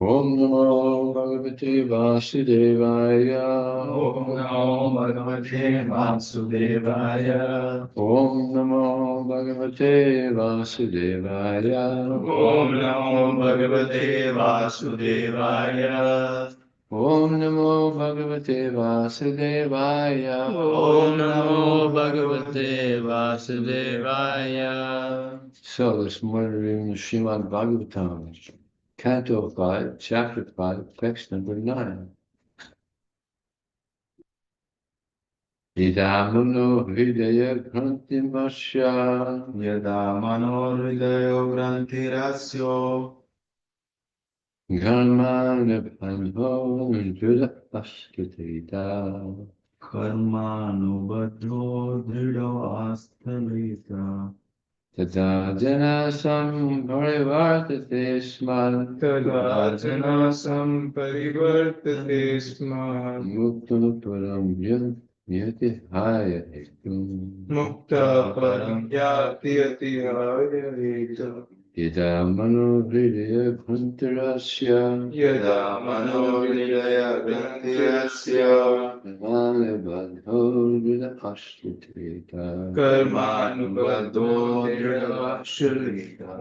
Om Namo Bhagavate Vasudevaya. Om Namo Bhagavate Vasudevaya. Om Namo Bhagavate Vasudevaya. Om Namo Bhagavate Vasudevaya. Om Namo Bhagavate Vasudevaya. Om Namo Bhagavate Vasudevaya. So this morning we're in the Srimad Bhagavatam, Canto 5, Chapter 5, Text number 9. Idamano Hridaya Krantimasya Yada Manohridayo Granthirasyo Karmana Bandho Jula Askatita Karmanubadho Dhrido Asthalita Tata Jana Samharivartate Sman Tadajana Samparivartate Sma Mukta Param Yati Haya Hektum Mukta Param Yati Atihaya Heta Yada Mano Hridaya Krantirasya Yada Manohridaya Granthirasya Karmana Bandho Jula Askatita Karmanubadho Dhrido Asthalita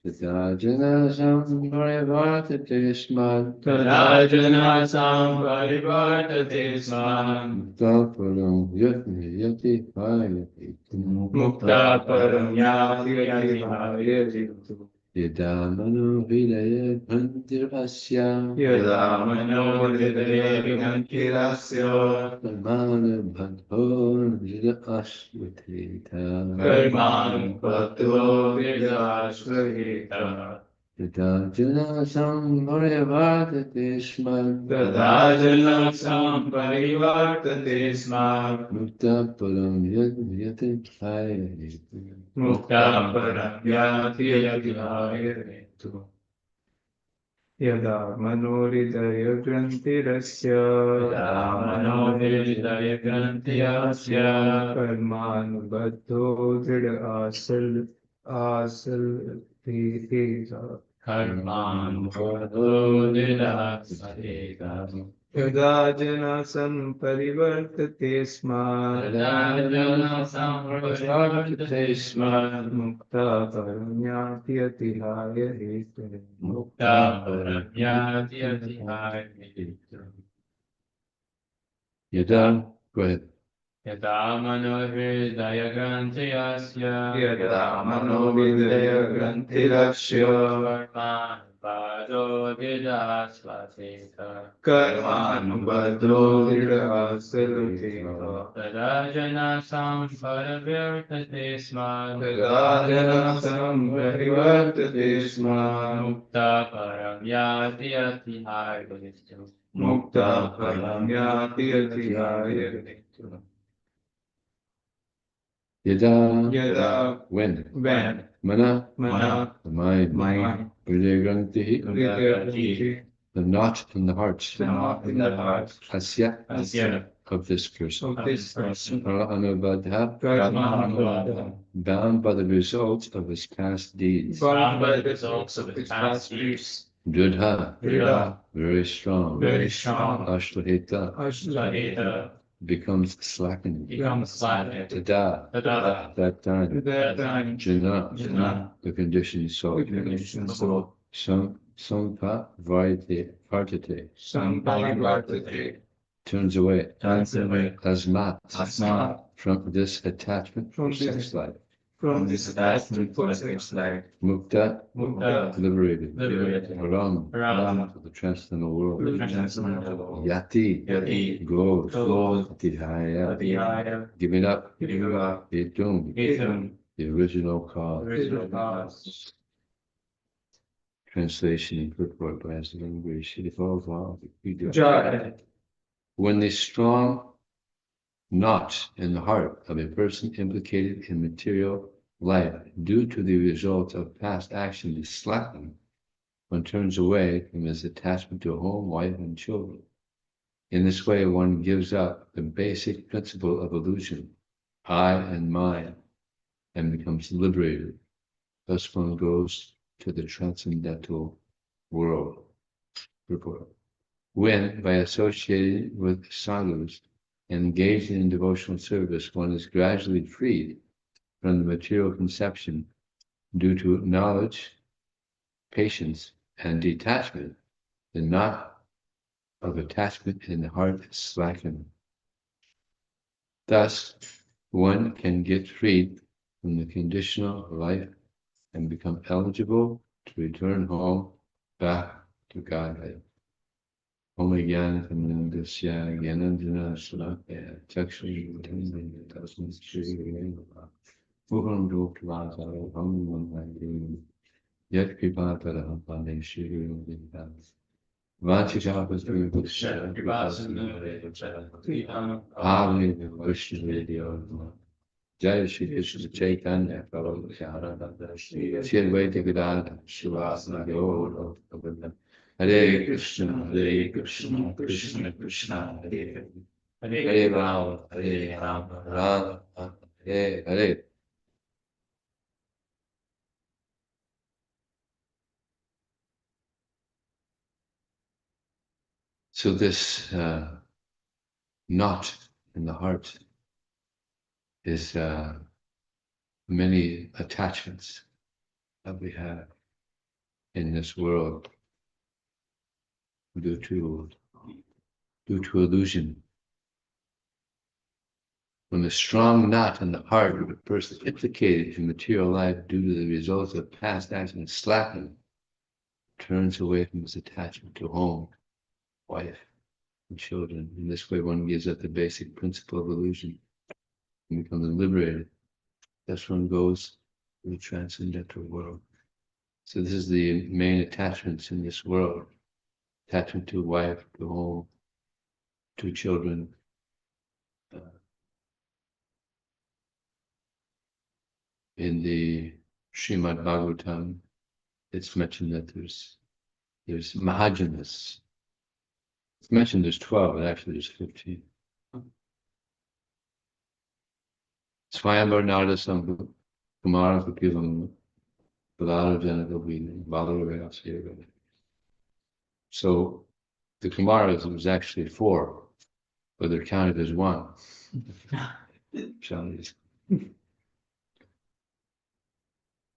Tata Jana Samharivartate Sman Tadajana Samparivartate Sma Muktaparam Yati Haya Hektum Mukta Param Yati Atihaya Heta Yada mano hridaya granthirasya Yada mano hridaya granthirasya Karmana bhadho nida ashvateta Karman pato vidashvahita Yada jana samvarevadate smad Tada jana samparivartate sma Mukta param yad yate bhaya Mukta param yati yati bhayavetu Yada manoridaya grantirasya Yada manoridaya grantiyasya Karmanubadho drida asal Vihita Karman Bhadodila Sadhika Yada jana samparivartate sma Yada jana samparivartate sma Mukta paranyati atihaya hetu Mukta paranyati atihaya hetu Yada, go ahead. Yada manohridaya grantiyasya Yada manohridaya grantirasya Karmanubhadho didasvateta Karmanubhadho didasvateta Tada jana samparavirtate sma Tada jana samparivartate sma Mukta param yati atihaya Mukta param yati atihaya Yada, when? Mana, the mind. Hridaya granthi, the knot in the heart. Asya, of this person. Anubadha, bound by the results of his past deeds. Dudha, very strong. Ashlahita, becomes slackened. Tada, that time. Jana, the conditioned soul. Sampa vartate, turns away. Tasmat, from this attachment for sex life. Mukta, liberated. Ram, to the transcendental world. Yati, goes. Atihaya, giving up. Hetum, the original cause. Translation and purport by English. When the strong knot in the heart of a person implicated in material life due to the result of past action is slackened, one turns away from his attachment to a home, wife, and children. In this way, one gives up the basic principle of illusion, I and mine, and becomes liberated. Thus one goes to the transcendental world. When, by associating with sadhus and engaging in devotional service, one is gradually freed from the material conception due to knowledge, patience, and detachment, the knot of attachment in the heart is slackened. Thus, one can get freed from the conditional life and become eligible to return home back to Godhead. Om Jnana Samandasya Jnanandjana Salakya Chakshuri Tasman Shri Muham Duktvasaro Ham Manhadi Yat Kripataraham Pade Shri Vindas Vachikapas Vipusha Bhavani Vishnu Jai Shri Krishna Chaitanya Prabhu Nityananda Shri Advaita Gadadhara Shivasana Gaura Hare Krishna, Krishna Krishna, Hare Hare, Hare Rama, Rama Hare Hare. So this knot in the heart is many attachments that we have in this world due to illusion. when the strong knot in the heart of a person implicated in material life due to the results of past action slacken, turns away from his attachment to home, wife, and children. In this way, one gives up the basic principle of illusion and becomes liberated. That's when one goes to the transcendental world. So this is the main attachments in this world. Attachment to wife, to home, to children. In the Srimad Bhagavatam, it's mentioned that there's Mahajanas. It's mentioned there's 12, but actually there's 15. Swayamvar Narada Sambhu, Kumara Kupilam, Balada Janaka Balada. So the Kumaras was actually 4, but they're counted as 1.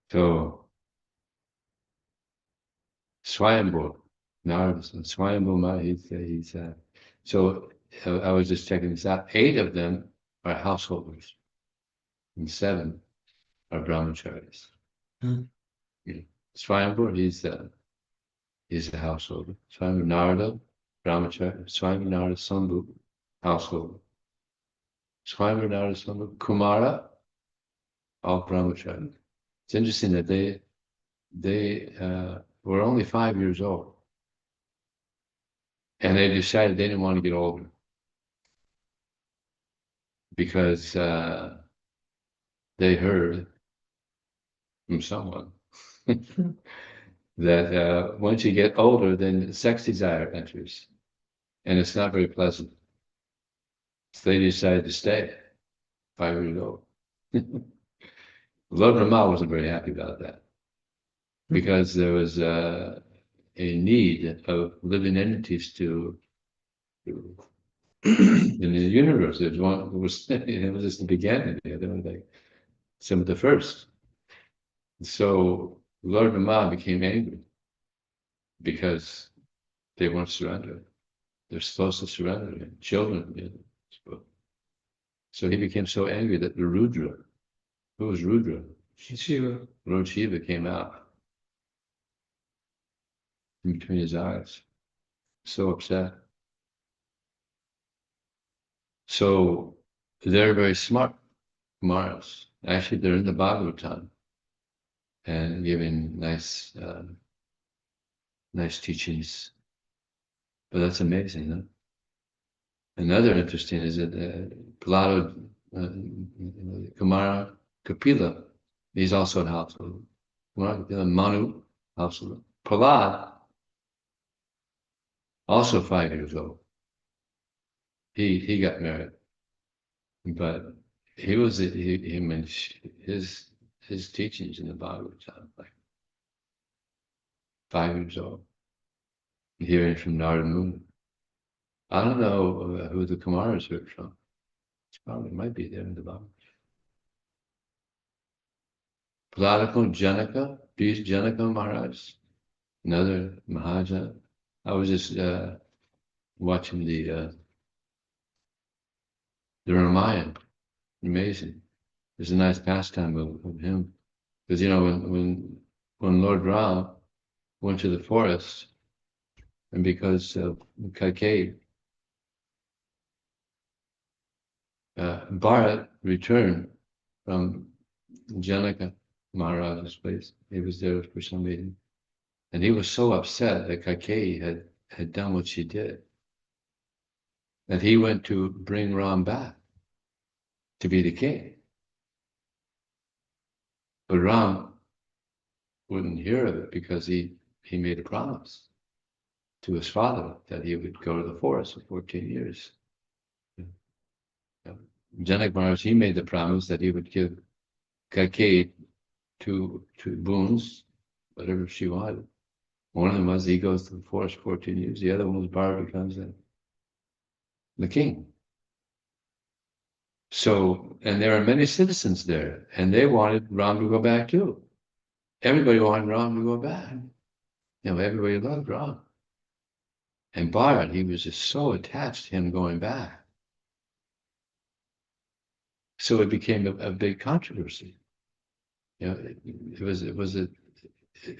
So Swayambhu, Narada, Swayambhu, he's so I was just checking this out. 8 of them are householders, and 7 are brahmacharis. Yeah. Swayambhu, he's a householder. Swayambhu Narada, brahmachari. Swayambhu Narada Sambhu, householder. Swayambhu Narada Sambhu, Kumara, all brahmachari. It's interesting that they were only 5 years old, and they decided they didn't want to get older because they heard from someone that once you get older, then sex desire enters, and it's not very pleasant. So they decided to stay 5 years old. Lord Brahma wasn't very happy about that because there was a need of living entities to in the universe. It was just the beginning. They were like some of the first. So Lord Brahma became angry because they weren't surrendered. They're supposed to surrender. Children. So he became so angry that the Rudra, who was Rudra? Shiva. Lord Shiva came out in between his eyes, so upset. So they're very smart Kumaras. Actually, they're in the Bhagavatam and giving nice teachings. But that's amazing, huh? Another interesting is that Prahlada, Kumara Kapila, he's also a householder. Kumara Kapila, Manu, householder. Prahlad, also 5 years old. He got married, but he was his teachings in the Bhagavatam, like 5 years old, hearing from Narada Muni. I don't know who the Kumaras heard from. It probably might be there in the Bhagavatam. Pladakon Janaka, peace Janaka Maharaj, another Mahajana. I was just watching the Ramayana. Amazing. There's a nice pastime of him. Because when Lord Ram went to the forest, and because of Kaikeyi, Bharat returned from Janaka Maharaj's place. He was there for some reason. And he was so upset that Kaikeyi had done what she did, that he went to bring Ram back to be the king. But Ram wouldn't hear of it because he made a promise to his father that he would go to the forest for 14 years. Janak Maharaj, he made the promise that he would give Kaikeyi two boons, whatever she wanted. One of them was he goes to the forest 14 years. The other one was Bharat becomes the king. So, and there are many citizens there, and they wanted Ram to go back too. Everybody wanted Ram to go back. Everybody loved Ram. And Bharat, he was just so attached to him going back. So it became a big controversy. You know, it was a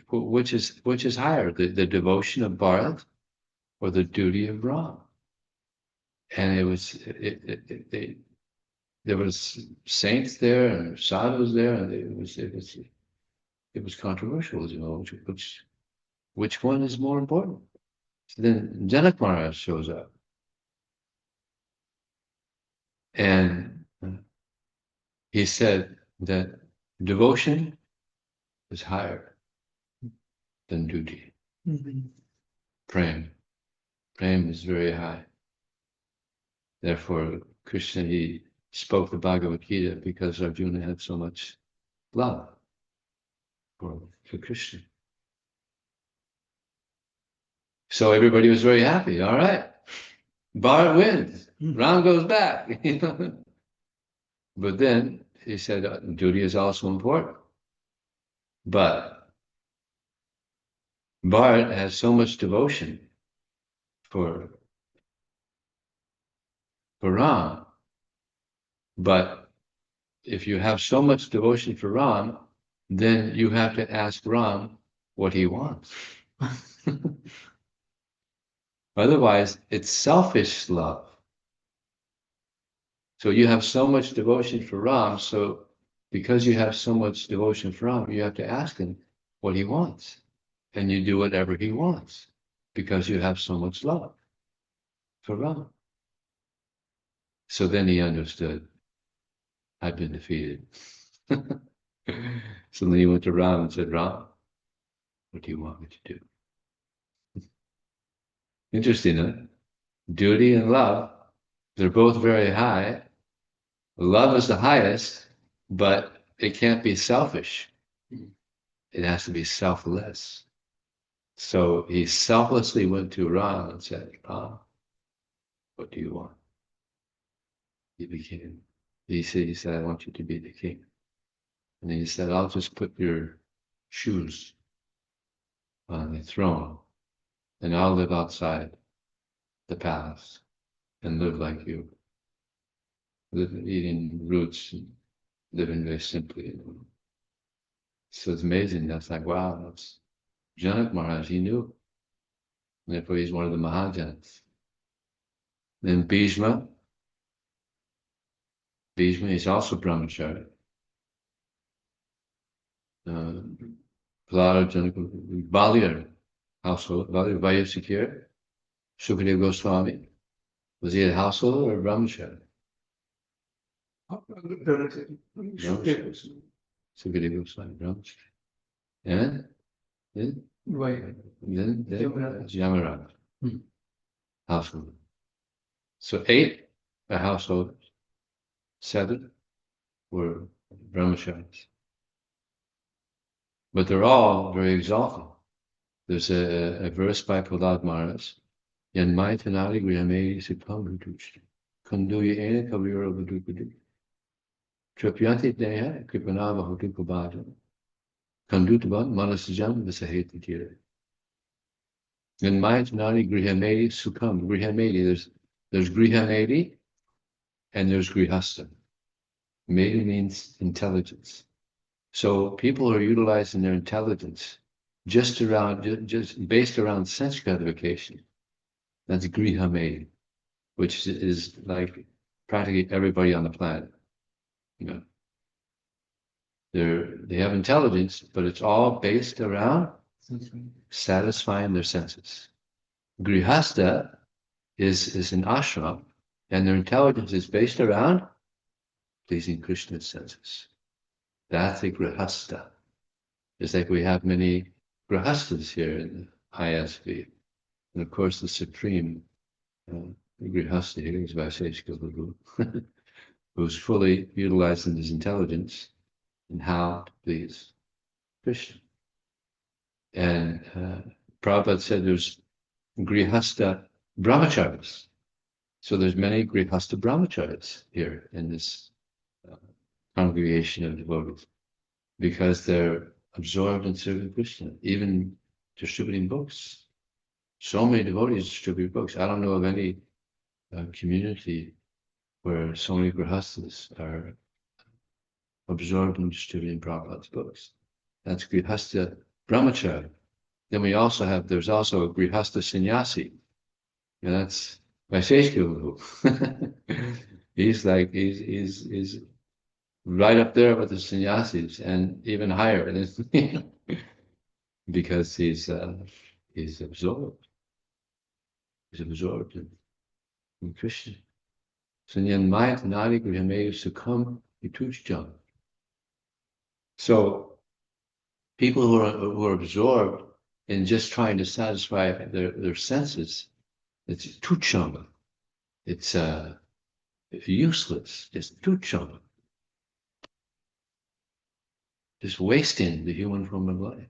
which is higher, the devotion of Bharat or the duty of Ram? And there was saints there and sadhus there, and it was controversial, you know, which one is more important? So then Janak Maharaj shows up, and he said that devotion is higher than duty. Prem is very high. Therefore, Krishna, he spoke the Bhagavad Gita because Arjuna had so much love for Krishna. So everybody was very happy. All right, Bharat wins. Ram goes back. But then he said, duty is also important. But Bharat has so much devotion for Ram. But if you have so much devotion for Ram, then you have to ask Ram what he wants. Otherwise, it's selfish love. So you have so much devotion for Ram, so because you have so much devotion for Ram, you have to ask him what he wants. And you do whatever he wants because you have so much love for Ram. So then he understood, I've been defeated. So then he went to Ram and said, Ram, what do you want me to do? Interesting, huh? Duty and love, they're both very high. Love is the highest, but it can't be selfish. It has to be selfless. So he selflessly went to Ram and said, Ram, what do you want? He said, I want you to be the king. And he said, I'll just put your shoes on the throne and I'll live outside the palace and live like you. Live eating roots and living very simply. So it's amazing. That's like, wow, that's Janak Maharaj, he knew. Therefore, he's one of the Mahajans. Then Bhishma is also brahmachari. Balir household, Balir Vayasikir, Sukadeva Goswami. Was he a household or brahmachari? Brahmachari. Sukadeva Goswami, brahmachari. And then Yamaraj, household. So 8 are householders, 7 were brahmacharis. But they're all very exalted. There's a verse by Prahlad Maharaj, Yanmai Tanali Grihame Sipam Rutushti, Kanduya Ena Kavira Vadukudi, Trapyanti Deha Kripanava Hotukabhaja, Kandutaban Manasajam Visaheti Tira. Yanmai Tanali Grihame Sukam. Grihame, there's Grihamedi and there's Grihasta. Medi means intelligence. So people are utilizing their intelligence just based around sense gratification. That's Grihamedi, which is like practically everybody on the planet. You know, they have intelligence, but it's all based around satisfying their senses. Grihasta is an ashram, and their intelligence is based around pleasing Krishna's senses. That's a grihasta. It's like we have many grihastas here in the ISV. And of course, the supreme grihasta here is Vaiseshika Prabhu, who's fully utilizing his intelligence in how to please Krishna. And Prabhupada said there's grihasta brahmacharis. So there's many grihasta brahmacharis here in this congregation of devotees, because they're absorbed in serving Krishna, even distributing books. So many devotees distribute books. I don't know of any community where so many grihastas are absorbed in distributing Prabhupada's books. That's Grihastha Brahmachari. Then there's also a Grihastha Sannyasi. And that's Vaisheshika. he's right up there with the sannyasis and even higher because he's absorbed. He's absorbed in Krishna. Sanyanmayat nadi grihameyu sukham ituchjam. So people who are absorbed in just trying to satisfy their senses, it's tucham. It's useless. It's tucham. Just wasting the human form of life.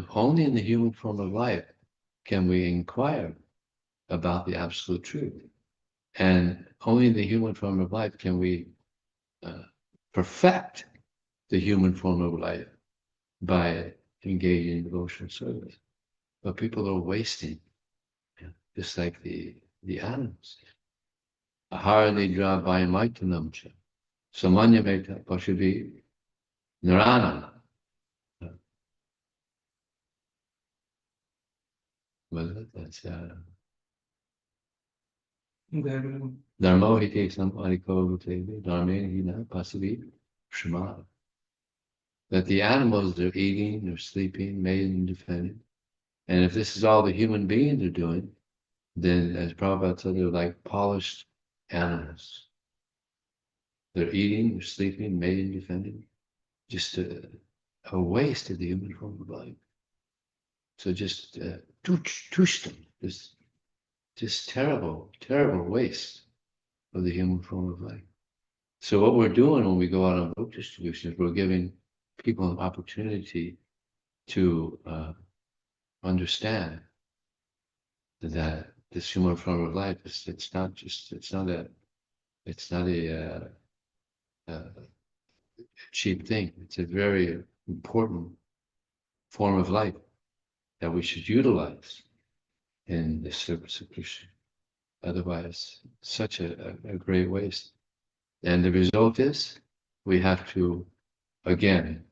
Only in the human form of life can we inquire about the absolute truth. And only in the human form of life can we perfect the human form of life by engaging in devotional service. But people are wasting, just like the animals. Aharani dravayamaitanamcha. Samanya meta pashubi narana. That's Dharmo hite samariko vuteve, dharmena hina pasavi shama. That the animals are eating, they're sleeping, mating, and defending. And if this is all the human beings are doing, then as Prabhupada said, they're like polished animals. They're eating, they're sleeping, mating, defending. Just a waste of the human form of life. So just tushtam, just terrible, terrible waste of the human form of life. So what we're doing when we go out on book distribution is we're giving people an opportunity to understand that this human form of life it's not a cheap thing. It's a very important form of life that we should utilize in the service of Krishna. Otherwise, such a great waste. And the result is we have to, again,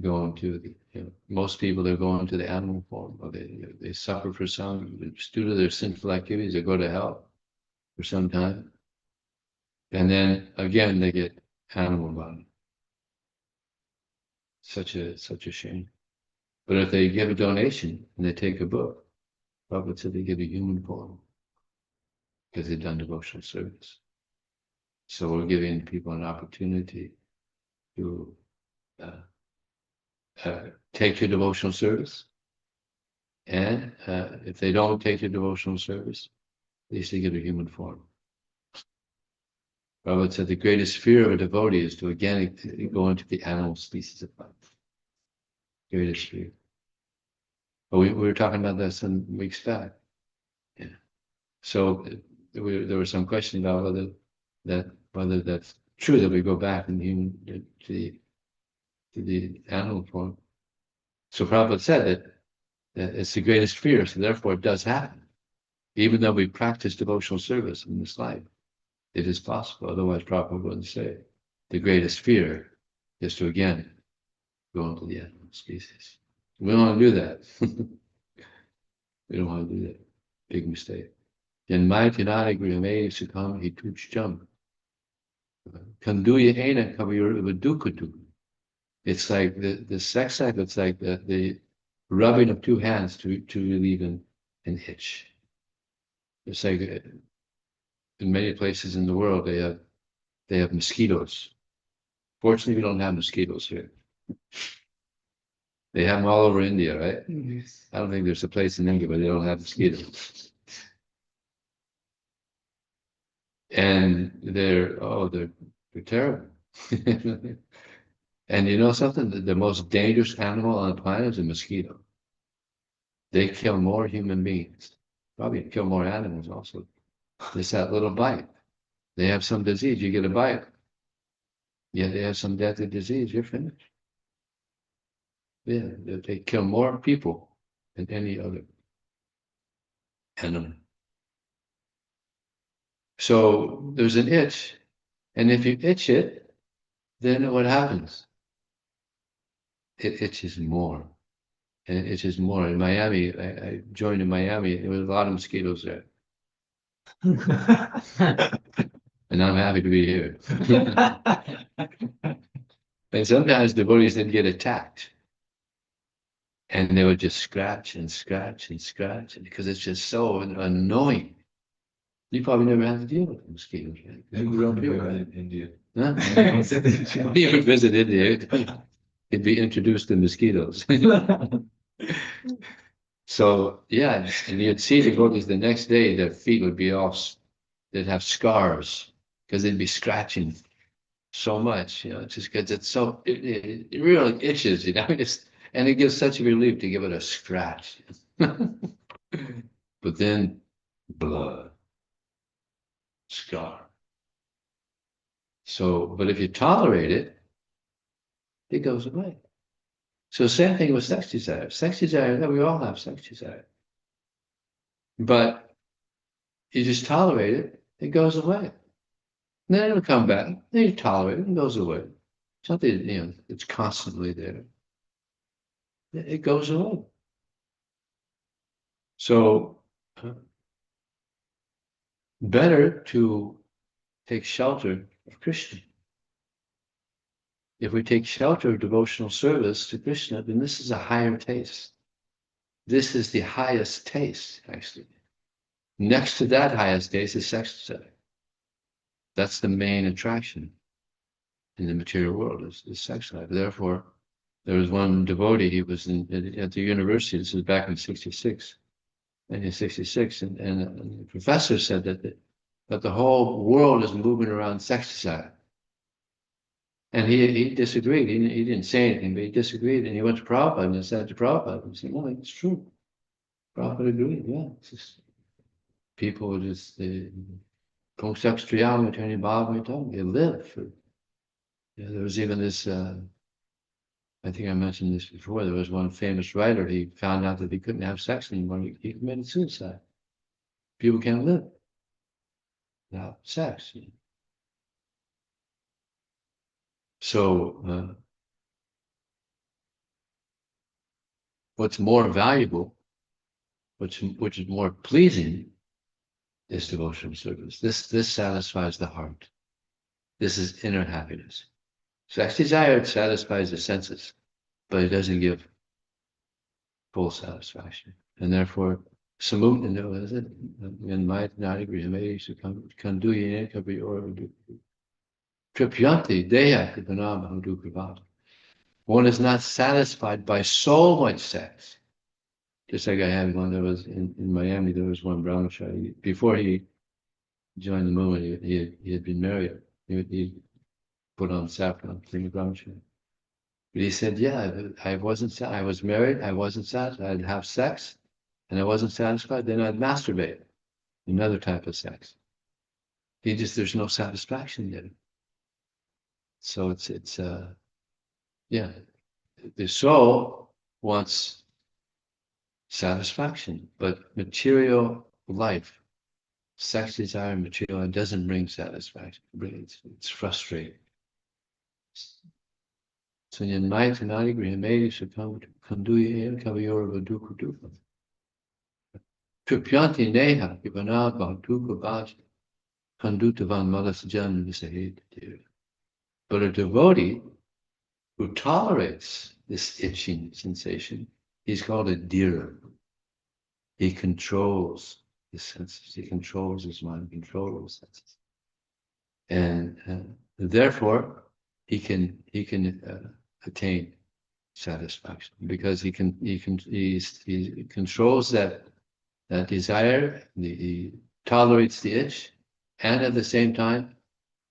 go into most people are going to the animal form, or they suffer for some, due to their sinful activities, they go to hell for some time. And then again, they get animal body. Such a shame. But if they give a donation and they take a book, Prabhupada said they give a human form because they've done devotional service. So we're giving people an opportunity to take to devotional service. And if they don't take to devotional service, at least they get a human form. Prabhupada said the greatest fear of a devotee is to again go into the animal species of life. Greatest fear. But we were talking about that some weeks back. Yeah. So there was some question about whether that's true that we go back in to the animal form. So Prabhupada said that it's the greatest fear, so therefore it does happen. Even though we practice devotional service in this life, it is possible. Otherwise, Prabhupada wouldn't say the greatest fear is to again go into the animal species. We don't want to do that. We don't want to do that. Big mistake. Janmaitinari grihame sukham hituchjam. Kanduya ena kaviyurvadukadu. It's like the sex act, it's like the rubbing of two hands to relieve an itch. It's like in many places in the world they have mosquitoes. Fortunately, we don't have mosquitoes here. They have them all over India, right? Yes. I don't think there's a place in India where they don't have mosquitoes. And they're terrible. And you know something? The most dangerous animal on the planet is a mosquito. They kill more human beings. Probably kill more animals also. Just that little bite. They have some disease. You get a bite. Yeah, they have some deadly disease. You're finished. Yeah, they kill more people than any other animal. So there's an itch, and if you itch it, then what happens? It itches more. And it itches more. In Miami, I joined in Miami, there was a lot of mosquitoes there. And I'm happy to be here. And sometimes devotees didn't get attacked. And they would just scratch and scratch and scratch because it's just so annoying. You probably never had to deal with mosquitoes, right? You grew up here, right? In India. Huh? You would visit India, you'd be introduced to mosquitoes. So, yeah, and you'd see the devotees the next day, their feet would be all, they'd have scars because they'd be scratching so much, just because it's so, it really itches, and it gives such a relief to give it a scratch. But then blood, scar. So, but if you tolerate it, it goes away. So same thing with sex desire. Sex desire, we all have sex desire. But you just tolerate it, it goes away. Then it'll come back. Then you tolerate it, it goes away. Something, it's constantly there. It goes away. So better to take shelter of Krishna. If we take shelter of devotional service to Krishna, then this is a higher taste. This is the highest taste, actually. Next to that highest taste is sex desire. That's the main attraction in the material world, is sex life. Therefore, there was one devotee, he was at the university, this was back in 66, 1966, and the professor said that the whole world is moving around sex desire. And he disagreed. He didn't say anything, but he disagreed. And he went to Prabhupada and said to Prabhupada, he said, no, it's true. Prabhupada agreed, yeah. It's just, people just, they live for, there was even this, I think I mentioned this before, there was one famous writer, he found out that he couldn't have sex anymore, he committed suicide. People can't live without sex. So, what's more valuable, which is more pleasing, is devotional service. This satisfies the heart. This is inner happiness. Sex desire satisfies the senses, but it doesn't give full satisfaction. And therefore, samudana, is it? In my not agree, maybe can do ye or do. Tripyanti deha kripanama dukkhavata. One is not satisfied by so much sex. Just like I had one that was in Miami, there was one brahmachari. Before he joined the movement, he had been married. He put on saffron, being a brahmachari. But he said, yeah, I was married, I wasn't satisfied. I'd have sex, and I wasn't satisfied, then I'd masturbate. Another type of sex. There's no satisfaction there. So yeah, the soul wants satisfaction, but material life, sex desire, material life doesn't bring satisfaction. It's frustrating. So in night and agree, maybe should come do you kaviyor dukkha dukkha. Tripyanti neha kipanad dukkha bhaja kandutavan malas jan visahid. But a devotee who tolerates this itching sensation, he's called a dhira. He controls his senses. He controls his mind, controls his senses, and therefore he can attain satisfaction because he controls that desire. He tolerates the itch, and at the same time,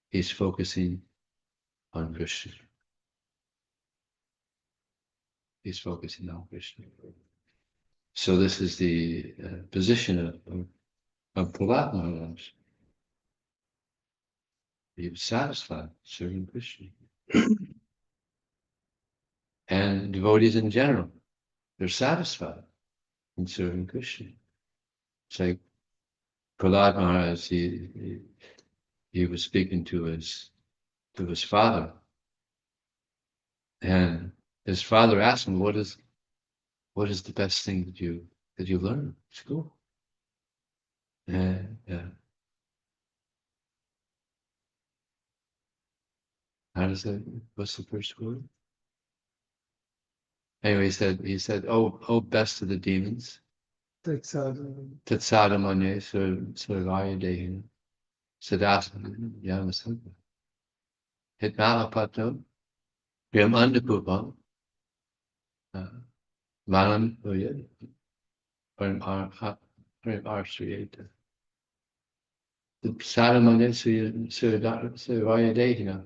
he's focusing on Krishna. He's focusing on Krishna. So this is the position of Prahlad Maharaj. He was satisfied serving Krishna. And devotees in general, they're satisfied in serving Krishna. It's like Prahlad Maharaj, he was speaking to his father, And his father asked him, what is the best thing that you learn in school? And how does that? What's the first word? Anyway, he said, oh, best of the demons. Tatsadamanye Survaya Dehina. Sadasana Yamasanta. Hitmalapatno. Yam Andapupam. Manam Uyad. Parim Arshriyata. Sadamanye Survaya Dehina.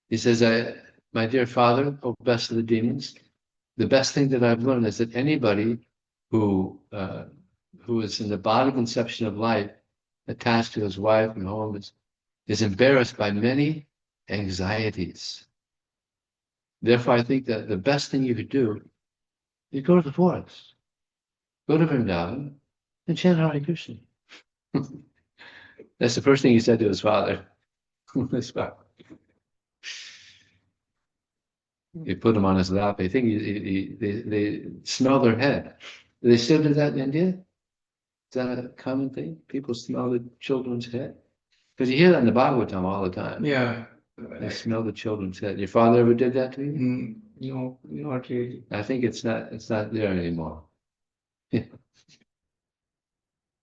He says, my dear father, oh best of the demons, the best thing that I've learned is that anybody who is in the body conception of life, attached to his wife and home, is embarrassed by many anxieties. Therefore, I think that the best thing you could do is go to the forest, go to Vrindavan, and chant Hare Krishna. That's the first thing he said to his father. He put him on his lap. I think they smell their head. Do they still do that in India? Is that a common thing? People smell the children's head? Because you hear that in the Bhagavatam all the time. Yeah. They smell the children's head. Your father ever did that to you? No, not really. I think it's not there anymore. But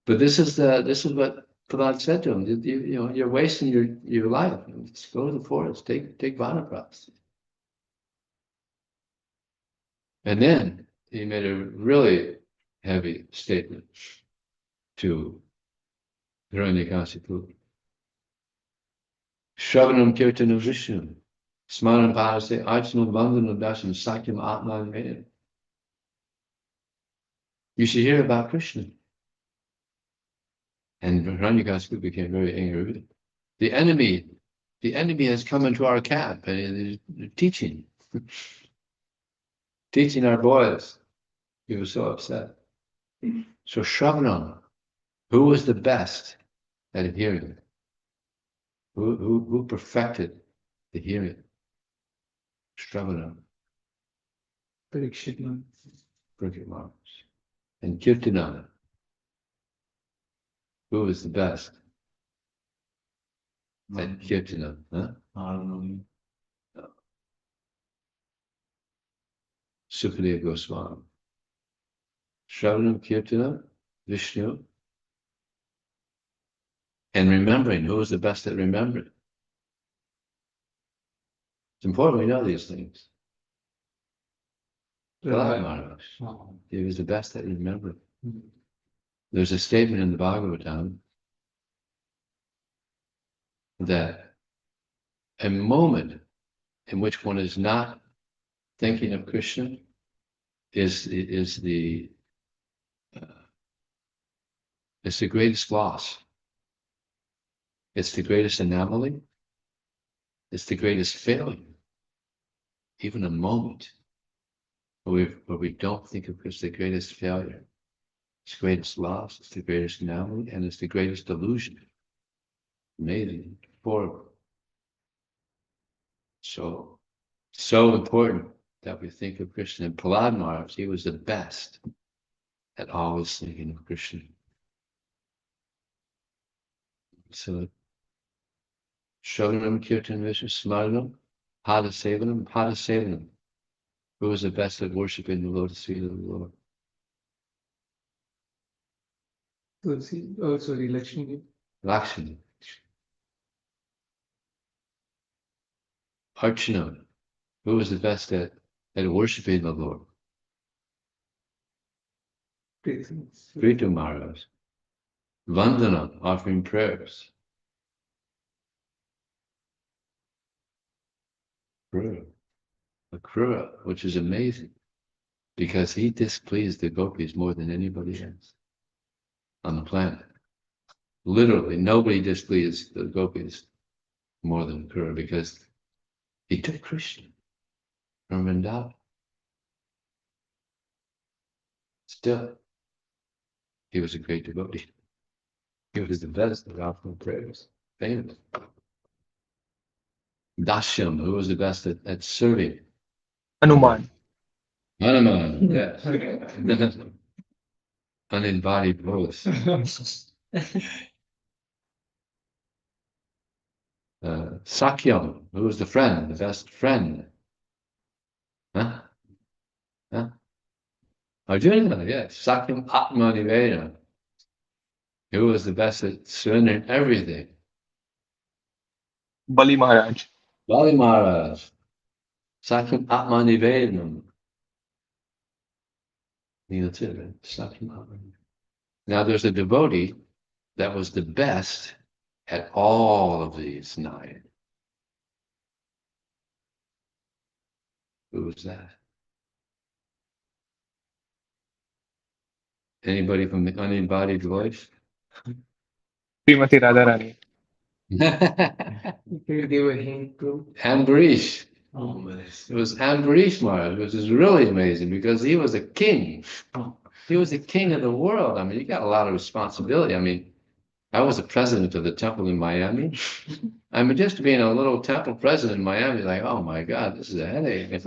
this is what Prahlad said to him. You're wasting your life. Just go to the forest, take Vanaprastha. And then he made a really heavy statement to Hiranyakasipu. Shravanam kirtanam vishnam, smaranam parase archanam vandanam dasanam sakyam atman vedam. You should hear about Krishna. And Hiranyakasipu became very angry with him. The enemy has come into our camp and is teaching our boys. He was so upset. So Shravanam, who was the best at hearing? Who perfected the hearing? Shravanam. Parikshit. And Kirtanam, who was the best at Kirtanam? Sukadeva Goswami. Shravanam, Kirtanam, Vishnu, and remembering. Who was the best at remembering? It's important we know these things. Prahlad Maharaj. He was the best at remembering. There's a statement in the Bhagavatam that a moment in which one is not thinking of Krishna is the greatest loss. It's the greatest anomaly. It's the greatest failure. Even a moment where we don't think of Krishna, the greatest failure. It's the greatest loss. It's the greatest anomaly, and it's the greatest delusion. Amazing, horrible. So important that we think of Krishna. And Prahlad Maharaj, he was the best at always thinking of Krishna. So, Shravanam Kirtan Vishnu Smaranam, Pada who was the best at worshiping the lotus feet of the Lord? Sorry, Lakshmi. Lakshmi. Archana, who was the best at worshiping the Lord? Prithu Maharaj. Vandana, offering prayers. Akrura, which is amazing, because he displeased the gopis more than anybody else on the planet. Literally, nobody displeased the gopis more than Akrura, because he took Krishna from Vrindavan. Still, he was a great devotee. He was the best at offering prayers. Famous. Dashyam, who was the best at serving Hanuman. Hanuman, yes. Unembodied voice. Sakyam, who was the friend, the best friend. Huh? Huh? Arjuna, yes. Sakyam Atmaniveda, who was the best at surrendering everything. Bali Maharaj. Bali Maharaj, Sakyam Atmanivedam. That's it, right? Sakyam Atmanivedam. Now there's a devotee that was the best at all of these 9. Who was that? Anybody from the unembodied voice? Srimati Radharani. They were him too. Ambarish. Oh, man. It was Ambarish Maharaj, which is really amazing because he was a king. He was the king of the world. I mean, he got a lot of responsibility. I mean, I was the president of the temple in Miami. I mean, just being a little temple president in Miami, like, oh my God, this is a headache.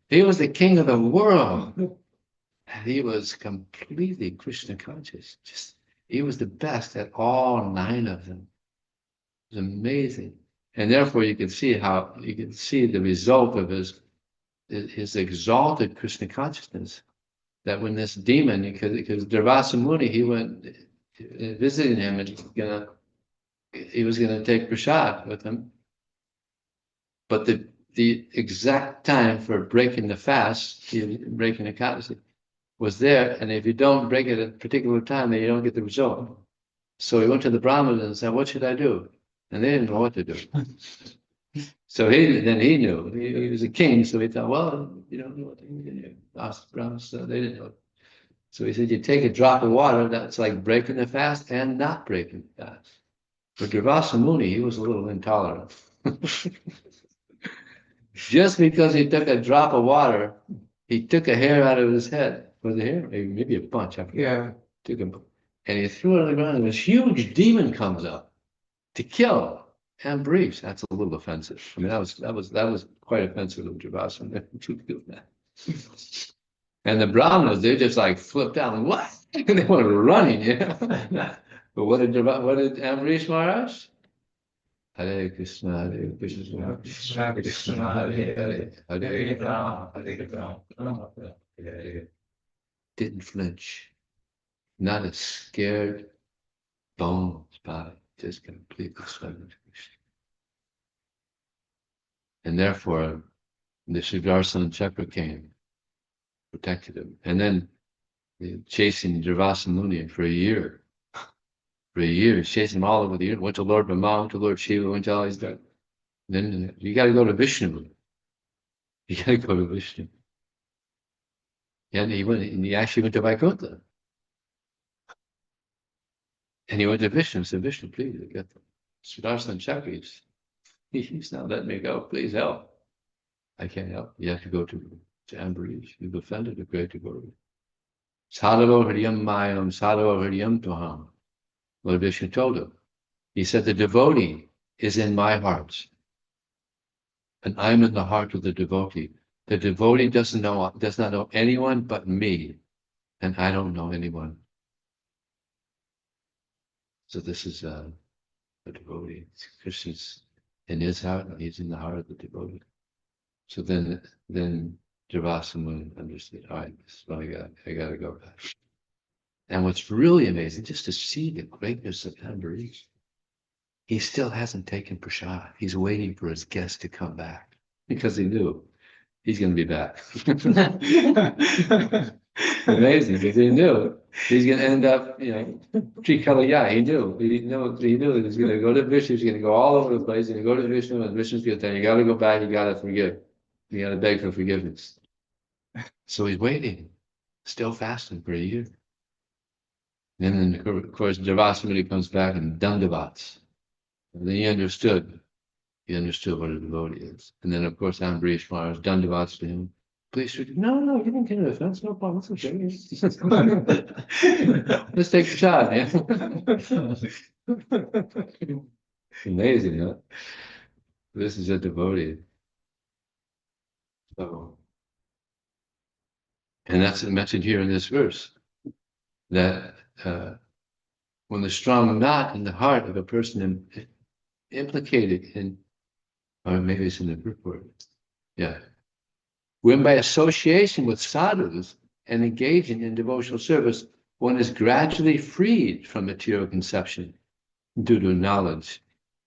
He was the king of the world. And he was completely Krishna conscious. Just he was the best at all 9 of them. It was amazing. And therefore you can see the result of his exalted Krishna consciousness. That when this demon, because Durvasa Muni, he went visiting him and he was gonna take prasad with him. But the exact time for breaking the fast, breaking the Ekadasi, was there, and if you don't break it at a particular time, then you don't get the result. So he went to the Brahmins and said, "What should I do?" And they didn't know what to do. So he knew. He was a king, so he thought, well, you don't know what to do. Asked the Brahmins, so they didn't know. So he said, you take a drop of water, that's like breaking the fast and not breaking the fast. For Durvasa Muni, he was a little intolerant. Just because he took a drop of water, he took a hair out of his head. Was it hair? Maybe a bunch. Yeah. Took him, and he threw it on the ground, and this huge demon comes up to kill Ambarish. That's a little offensive. I mean, that was quite offensive to Durvasa to do that. And the Brahmanas, they just like flipped out, and what? And they went running, But what did Ambarish Maharaj? Hare Krishna, Hare Krishna, Krishna Krishna, Hare Hare, Hare Rama, Hare Rama, Rama Rama, Hare Hare. Didn't flinch, not a scared bones body, just completely surrendered to Krishna. And therefore, the Sudarsana Chakra came, protected him, and then chasing Durvasa Muni for a year. For a year, chasing him all over the year. Went to Lord Brahma, went to Lord Shiva, went to all these guys. Then you got to go to Vishnu. You got to go to Vishnu. And he actually went to Vaikuntha. And he went to Vishnu and said, Vishnu, please, I got the Sudarsana Chakra. He's not letting me go. Please help. I can't help. You have to go to Ambarish. You've offended a great devotee. Sadhava Hridyam Mayam, Sadhava Hridyam Tuham. Lord Vishnu told him. He said, the devotee is in my heart. And I'm in the heart of the devotee. The devotee does not know anyone but me. And I don't know anyone. So this is a devotee. Krishna's in his heart, and he's in the heart of the devotee. So then Durvasa Muni understood, all right, this is what I got to go back. And what's really amazing, just to see the greatness of Ambarish, he still hasn't taken prasad. He's waiting for his guest to come back because he knew he's going to be back. Amazing, because he knew he's going to end up, Trikalaya. He knew he was going to go to Vishnu. He's going to go all over the place. He's going to go to Vishnu, and Vishnu's going to tell him, you got to go back. You got to forgive. You got to beg for forgiveness. So he's waiting, still fasting for a year. And then, of course, Durvasa Muni comes back and Dandavats. And then he understood what a devotee is. And then, of course, Ambarish Maharaj Dandavats to him. Please, no, you didn't get an offense, no problem. It's okay. Let's take the shot, Amazing, huh? This is a devotee. So, and that's mentioned here in this verse, that when the strong knot in the heart of a person implicated in, or maybe it's in the purport, yeah, when by association with sadhus and engaging in devotional service, one is gradually freed from material conception due to knowledge,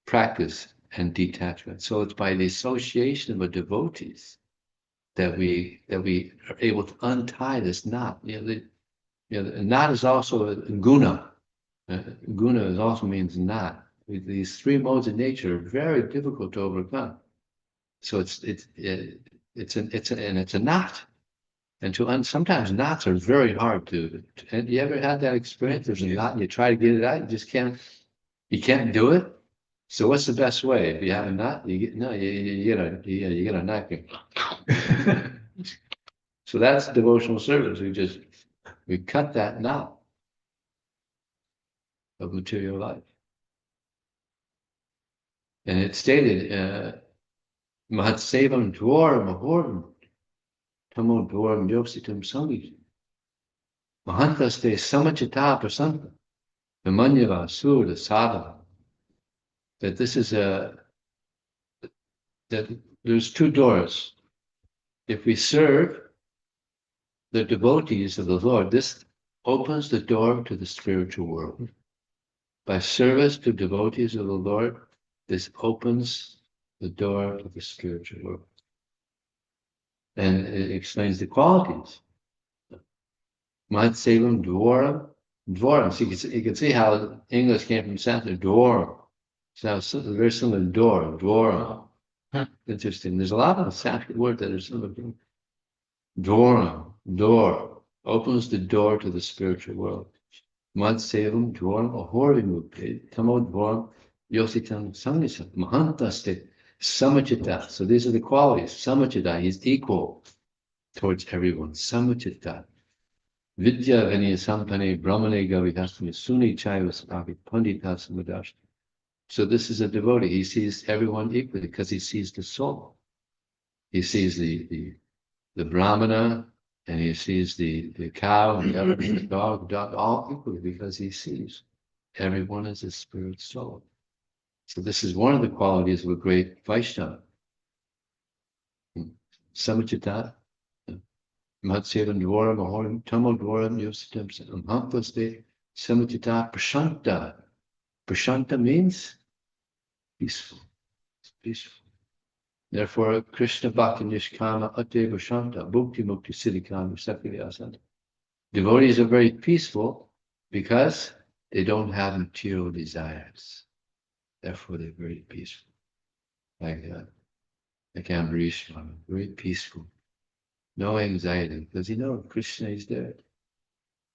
practice, and detachment. So it's by the association with devotees that we are able to untie this knot. The knot is also a guna. Guna also means knot. These three modes of nature are very difficult to overcome. So it's a knot. And sometimes knots are very hard to. And you ever had that experience? There's a knot and you try to get it out, you just can't. You can't do it. So what's the best way? If you have a knot, you get a knife. So that's devotional service. We cut that knot of material life. And it's stated, Mahatsevam Dwaram Ahoram Tamo Dwaram Yositam Sangi Mahantaste Samachita Prasanta Vimanyava Sura Sadhava. That this is that there's two doors. If we serve the devotees of the Lord, this opens the door to the spiritual world. By service to devotees of the Lord, this opens the door to the spiritual world. And it explains the qualities. Matsevam Dwaram. Dwaram. So you can see how English came from Sanskrit. Dwaram. So very similar to door. Dwaram. Interesting. There's a lot of Sanskrit words that are similar. Dwaram. Door. Opens the door to the spiritual world. Matsevam Dwaram Ahorimukte. Tamo Dwaram Yositam Sangisam. Mahantaste Samachita. So these are the qualities. Samachita. He's equal towards everyone. Samachita. Vidya Vani Sampane Brahmane Gavidasmi Suni Chayvasaki Panditas Madash. So this is a devotee. He sees everyone equally because he sees the soul. He sees the Brahmana and he sees the cow and the other the dog all equally because he sees everyone as a spirit soul. So this is one of the qualities of a great Vaishnava. Samachita. Matsevam Dwaram Ahorim Tamo Dwaram Yositam Hampaste Samachita Prashanta. Prashanta means peaceful. It's peaceful. Therefore, Krishna Bhakti Nishkama Ate Prashanta Bhukti Mukti Siddhikama Sakti Asanta. Devotees are very peaceful because they don't have material desires. Therefore, they're very peaceful. Like Ambarish, very peaceful. No anxiety, because he knows Krishna is there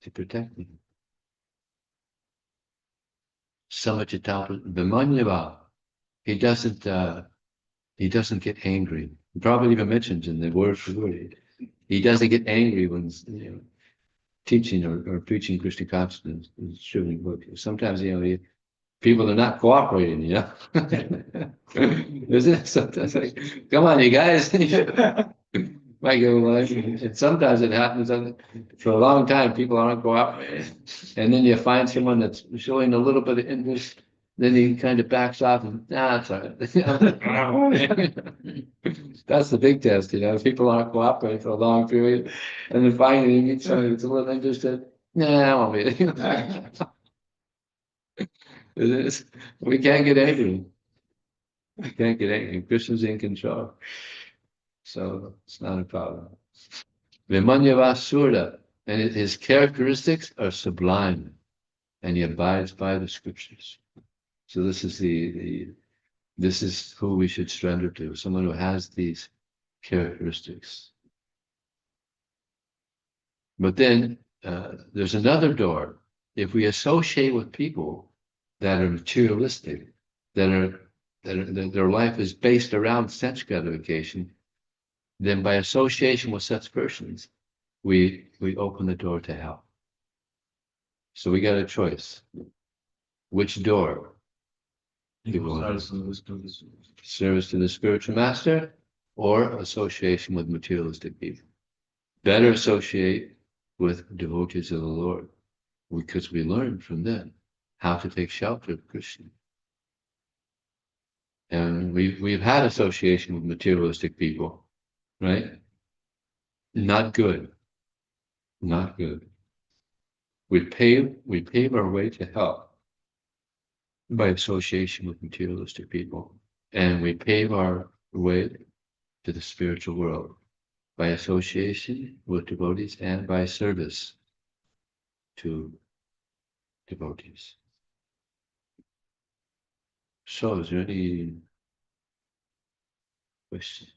to protect him. Samachita Vimanyava. He doesn't get angry. Prabhupada even mentions in the word for word, he doesn't get angry when teaching or preaching Krishna consciousness. Sometimes people are not cooperating. Isn't it? Sometimes like, come on, you guys. And sometimes it happens for a long time, people aren't cooperating. And then you find someone that's showing a little bit of interest, then he kind of backs off and, it's all right. That's the big test, people aren't cooperating for a long period. And then finally you meet somebody that's a little interested, I won't be. We can't get angry. We can't get angry. Krishna's in control. So it's not a problem. Vimanyava Surya, and his characteristics are sublime, and he abides by the scriptures. So this is this is who we should surrender to, someone who has these characteristics. But then there's another door. If we associate with people that are materialistic, that their life is based around sense gratification, then by association with such persons, we open the door to hell. So we got a choice. Which door? Service to the spiritual master or association with materialistic people. Better associate with devotees of the Lord, because we learn from them how to take shelter of Krishna. And we've had association with materialistic people, right? Not good. Not good. We pave our way to hell by association with materialistic people. And we pave our way to the spiritual world by association with devotees and by service to devotees. So, is there any question?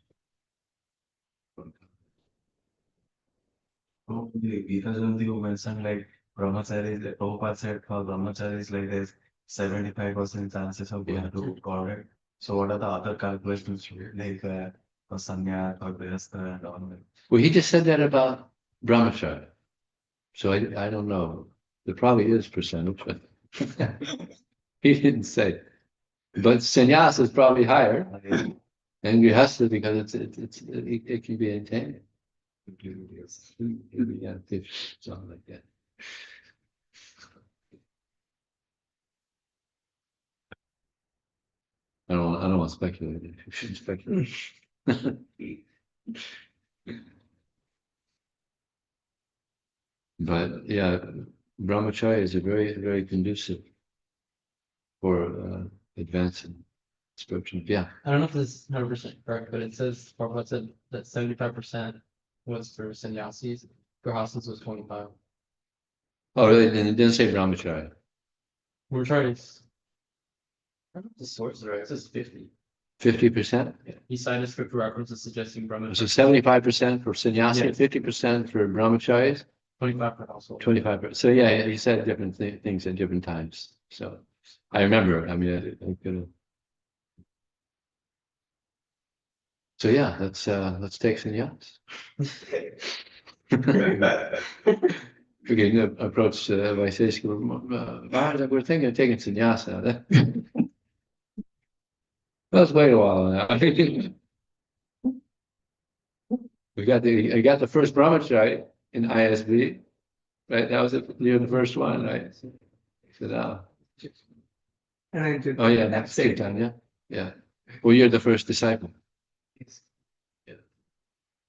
Oh, the Gita Janti you mentioned like brahmachari, like Prabhupada said for brahmacharis like there's 75% chances of going to God. So what are the other calculations like for sannyas or grihastha and all that? Well, he just said that about brahmachari. So I don't know. There probably is percentage, but he didn't say. But sannyas is probably higher, and grihastha because it can be attained. Yeah, something like that. I don't want to speculate. You shouldn't speculate. But yeah, brahmacharya is a very conducive for advancing spiritual. Yeah. I don't know if this is 100% correct, but it says Prabhupada said that 75% was for sannyasis, grihasthas was 25. Oh, really? And it didn't say brahmacharya. We're trying to. I don't know if the source is right. It says 50. 50%? He cited scripture references suggesting brahmacharya. So 75% for sannyasi, Yes. 50% for brahmacharis, 25 for household. 25%. So yeah, he said different things at different times. So I remember. I mean, I could have. So yeah, let's take sannyas. We can approach Vaiseshika. We're thinking of taking sannyasa. Let's wait a while on that. I got the first brahmachari in ISV, right? That was you're the first one, right? So And I did. oh yeah, that's Kirtan, yeah. Well, you're the first disciple. Yes. Yeah.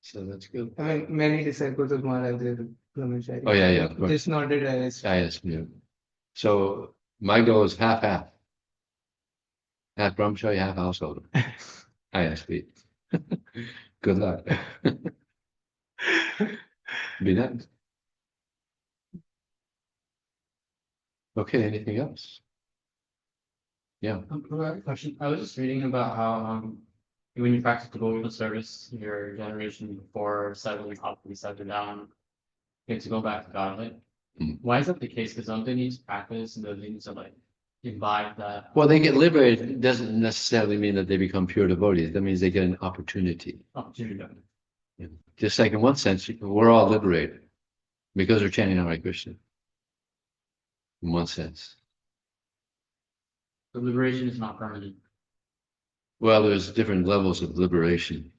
So that's good. I mean, many disciples of Maharaj did brahmachari. Oh yeah, of course. This not did ISV. ISV. So my goal is half. Half brahmachari, half household. ISV. Good luck. Be nice. Okay, anything else? Yeah. Question. I was just reading about how when you practice devotional service, your generation before settling up and settling down, you have to go back to godhood. Mm. Why is that the case? Because don't they need to practice and they need to like imbibe that Well, they get liberated. It doesn't necessarily mean that they become pure devotees. That means they get an opportunity. opportunity? Yeah. Just like in one sense, we're all liberated because we're chanting Hare Krishna. In one sense. The liberation is not permanent. Well, there's different levels of liberation.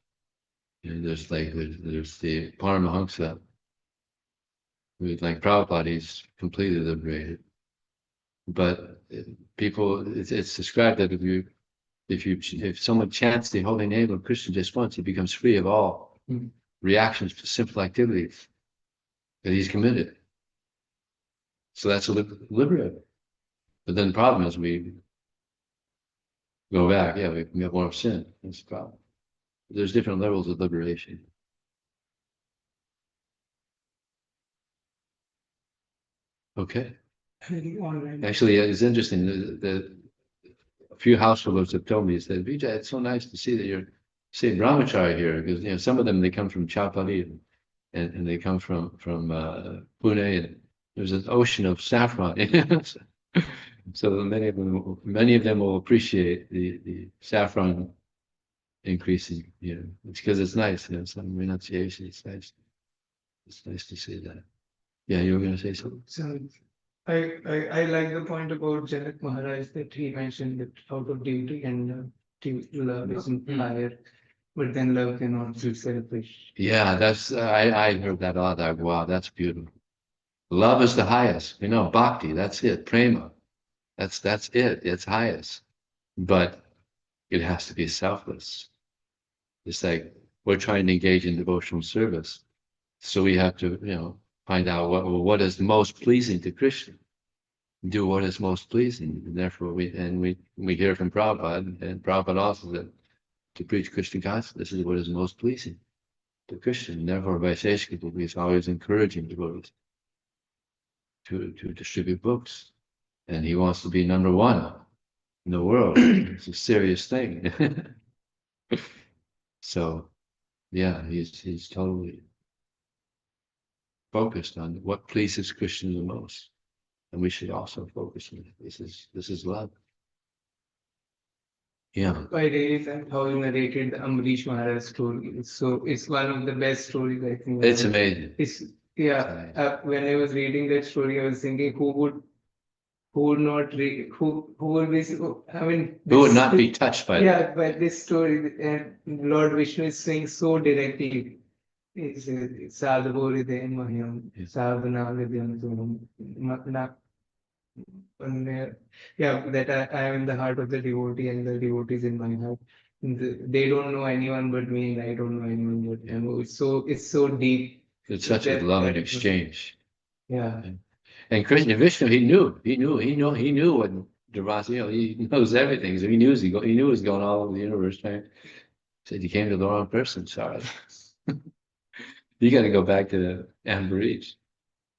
You know, there's the Paramahansa. Like Prabhupada, he's completely liberated. But people, it's described that if someone chants the holy name of Krishna just once, he becomes free of all reactions to simple activities that he's committed. So that's a liberator. But then the problem is we go back, we have more sin. That's the problem. There's different levels of liberation. Okay. Online. Actually, it's interesting that a few householders have told me, said, Vijaya, it's so nice to see that you're seeing brahmachari here, because some of them, they come from Chapali and they come from Pune, and there's an ocean of saffron. So many of them will appreciate the saffron increasing. It's because it's nice. Some renunciation. It's nice. It's nice to see that. Yeah, you were going to say something. So I like the point about Janak Maharaj that he mentioned that out of duty and love is higher. but then love cannot be selfish. Yeah, that's I heard that all that. Wow, that's beautiful. Love is the highest. Bhakti, that's it. Prema, that's it. It's highest. But it has to be selfless. It's like we're trying to engage in devotional service. So we have to, find out what is most pleasing to Krishna. Do what is most pleasing. And therefore we hear from Prabhupada, and Prabhupada also said to preach Krishna consciousness, this is what is most pleasing to Krishna. And therefore Vaiseshika is always encouraging devotees to distribute books. And he wants to be number one in the world. It's a serious thing. So yeah, he's totally focused on what pleases Krishna the most. And we should also focus on it. This is love. Yeah. I really like how you narrated the Amrish Maharaj story. It's one of the best stories I think. It's amazing. When I was reading that story, I was thinking who would not read, who would be, I mean, Who would not be touched by that? by this story, and Lord Vishnu is saying so directly. It's Sadhgori Dein Mahyam, Yes. Sadhanavidhyam Tumam. That I am in the heart of the devotee and the devotee is in my heart. They don't know anyone but me, and I don't know anyone but them. It's so deep. It's such a loving exchange. Yeah. And Krishna Vishnu, he knew what Durvasa, he knows everything. So he knew he was going all over the universe, right? Said you came to the wrong person, sorry. You got to go back to the Ambarish.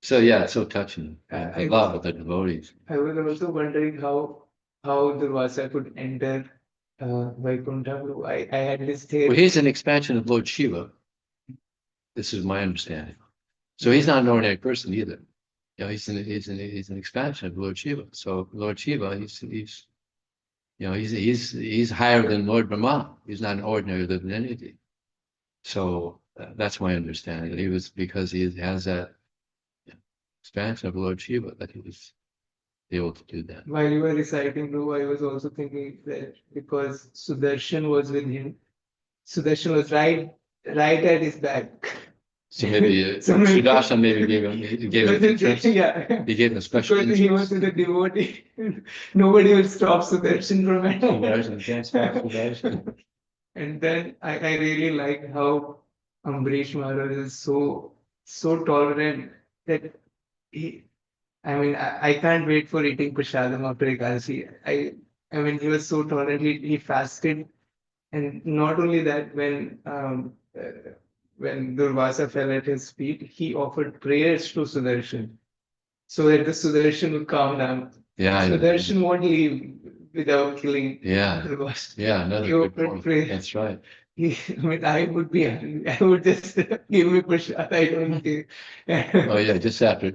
So yeah, it's so touching. I love the devotees. I was also wondering how Durvasa could enter Vaikuntha. I had this theory. Well, he's an expansion of Lord Shiva. This is my understanding. So he's not an ordinary person either. He's an expansion of Lord Shiva. So Lord Shiva, he's higher than Lord Brahma. He's not an ordinary living entity. So that's my understanding. He was, because he has that expansion of Lord Shiva, that he was able to do that. While you were reciting, Prabhu, I was also thinking that because Sudarshan was with him, Sudarshan was right at his back. So maybe Sudarshan maybe gave him interest. Yeah. He gave him a special Because he was interest. with a devotee. Nobody will stop Sudarshan from Sudarshan, can't stop Sudarshan. And then I really like how Ambrish Maharaj is so tolerant that I can't wait for eating prasadam after Ekadasi. I mean, he was so tolerant. He fasted, and not only that, when Durvasa fell at his feet, he offered prayers to Sudarshan, so that the Sudarshan would calm down. Yeah. Sudarshan won't leave without killing Durvasa. Yeah, another He good offered point. prayers. That's right. I would be hungry. I would just give me prasad. I don't care. Oh yeah, just after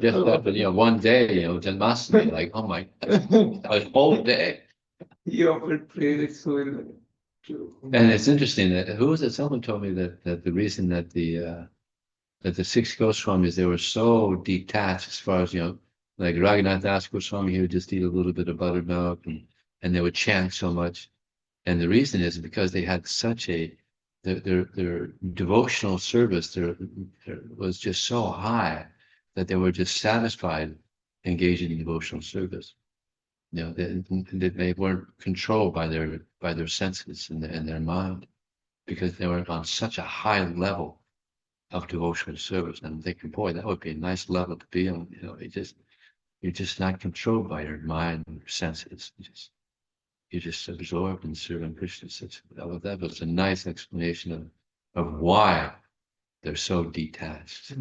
one day, Janmashtami, like, oh my, a whole day. He offered prayers so And it's interesting that who was it? Someone told me that the reason that the six Goswamis, they were so detached as far as like Raghunath Das Goswami, he would just eat a little bit of buttermilk and they would chant so much. And the reason is because they had such their devotional service there was just so high that they were just satisfied engaging in devotional service. They weren't controlled by their senses and their mind, because they were on such a high level of devotional service. And I'm thinking, boy, that would be a nice level to be on. You're just not controlled by your mind and your senses. You're just absorbed in serving Krishna. That was a nice explanation of why they're so detached.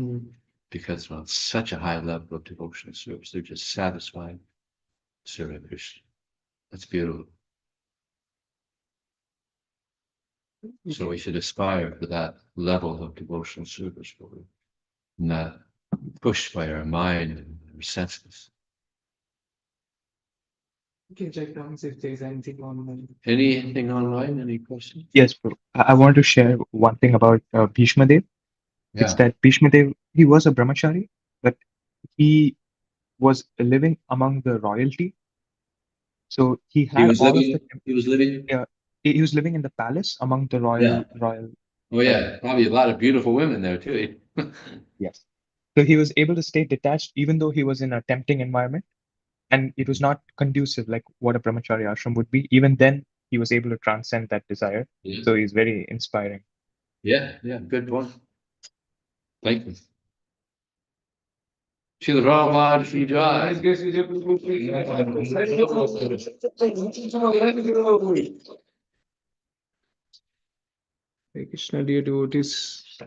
Because on such a high level of devotional service, they're just satisfied serving Krishna. That's beautiful. So we should aspire for that level of devotional service, not pushed by our mind and our senses. You can check down if there's anything online. Anything online? Any questions? Yes, bro. I want to share one thing about Bhishma Dev. It's that Bhishma Dev, he was a brahmachari, but he was living among the royalty. So he was living he was living in the palace among the royal. Oh yeah, probably a lot of beautiful women there too. Yes. So he was able to stay detached even though he was in a tempting environment, and it was not conducive like what a brahmachari ashram would be. Even then, he was able to transcend that desire. Yeah, So he's very inspiring. yeah, good point. Thank you. Srila Prabhupada, Sri Jai. Hare Krishna, dear devotees.